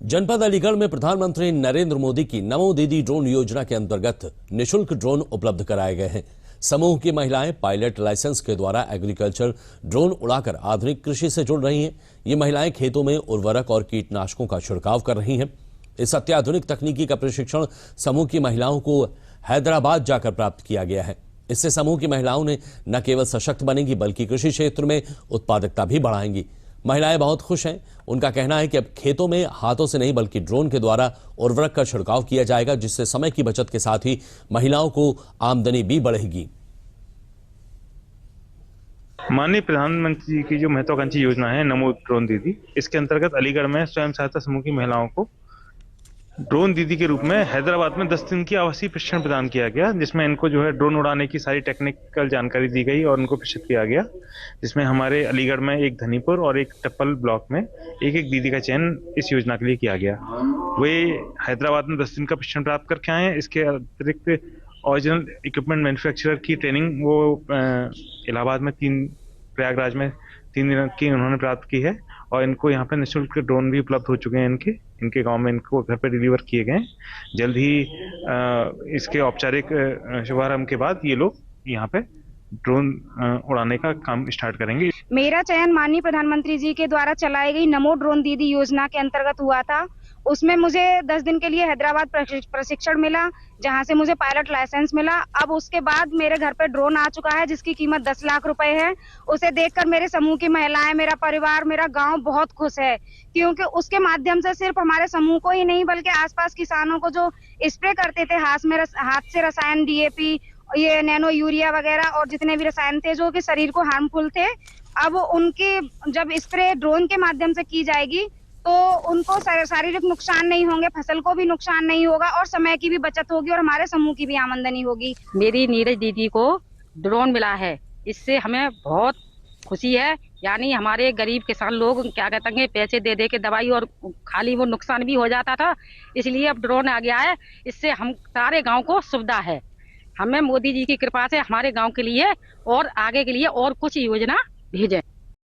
जनपद अलीगढ़ में प्रधानमंत्री नरेंद्र मोदी की नमो दीदी ड्रोन योजना के अंतर्गत निशुल्क ड्रोन उपलब्ध कराए गए हैं। समूह की महिलाएं पायलट लाइसेंस के द्वारा एग्रीकल्चर ड्रोन उड़ाकर आधुनिक कृषि से जुड़ रही हैं। ये महिलाएं खेतों में उर्वरक और कीटनाशकों का छिड़काव कर रही हैं। इस अत्याधुनिक तकनीकी का प्रशिक्षण समूह की महिलाओं को हैदराबाद जाकर प्राप्त किया गया है। इससे समूह की महिलाओं ने न केवल सशक्त बनेंगी बल्कि कृषि क्षेत्र में उत्पादकता भी बढ़ाएंगी। महिलाएं बहुत खुश हैं। उनका कहना है कि अब खेतों में हाथों से नहीं बल्कि ड्रोन के द्वारा उर्वरक का छिड़काव किया जाएगा, जिससे समय की बचत के साथ ही महिलाओं को आमदनी भी बढ़ेगी। माननीय प्रधानमंत्री जी की जो महत्वाकांक्षी योजना है नमो ड्रोन दीदी, इसके अंतर्गत अलीगढ़ में स्वयं सहायता समूह की महिलाओं को ड्रोन दीदी के रूप में हैदराबाद में 10 दिन की आवासीय प्रशिक्षण प्रदान किया गया, जिसमें इनको जो है ड्रोन उड़ाने की सारी टेक्निकल जानकारी दी गई और उनको प्रशिक्षित किया गया। जिसमें हमारे अलीगढ़ में एक धनीपुर और एक टप्पल ब्लॉक में एक एक दीदी का चयन इस योजना के लिए किया गया। वे हैदराबाद में 10 दिन का प्रशिक्षण प्राप्त करके आए हैं। इसके अतिरिक्त ओरिजिनल इक्विपमेंट मैन्युफैक्चरर की ट्रेनिंग वो इलाहाबाद में प्रयागराज में 3 दिन की उन्होंने प्राप्त की है और इनको यहाँ पे निःशुल्क ड्रोन भी उपलब्ध हो चुके हैं। इनके गांव में इनको घर पे डिलीवर किए गए। जल्द ही इसके औपचारिक शुभारंभ के बाद ये लोग यहाँ पे ड्रोन उड़ाने का काम स्टार्ट करेंगे। मेरा चयन माननीय प्रधानमंत्री जी के द्वारा चलाई गई नमो ड्रोन दीदी योजना के अंतर्गत हुआ था। उसमें मुझे 10 दिन के लिए हैदराबाद प्रशिक्षण मिला, जहां से मुझे पायलट लाइसेंस मिला। अब उसके बाद मेरे घर पे ड्रोन आ चुका है, जिसकी कीमत 10 लाख रुपए है। उसे देखकर मेरे समूह की महिलाएं, मेरा परिवार, मेरा गांव बहुत खुश है, क्योंकि उसके माध्यम से सिर्फ हमारे समूह को ही नहीं बल्कि आसपास किसानों को जो स्प्रे करते थे हाथ से रसायन, डीएपी, ये नैनो यूरिया वगैरह और जितने भी रसायन थे जो कि शरीर को हार्मफुल थे, अब उनकी जब स्प्रे ड्रोन के माध्यम से की जाएगी तो उनको शारीरिक नुकसान नहीं होंगे, फसल को भी नुकसान नहीं होगा और समय की भी बचत होगी और हमारे समूह की भी आमदनी होगी। मेरी नीरज दीदी को ड्रोन मिला है, इससे हमें बहुत खुशी है। यानी हमारे गरीब किसान लोग क्या कहते हैं, पैसे दे दे के दवाई और खाली वो नुकसान भी हो जाता था, इसलिए अब ड्रोन आ गया है। इससे हम सारे गाँव को सुविधा है। हमें मोदी जी की कृपा से हमारे गाँव के लिए और आगे के लिए और कुछ योजना भेजें।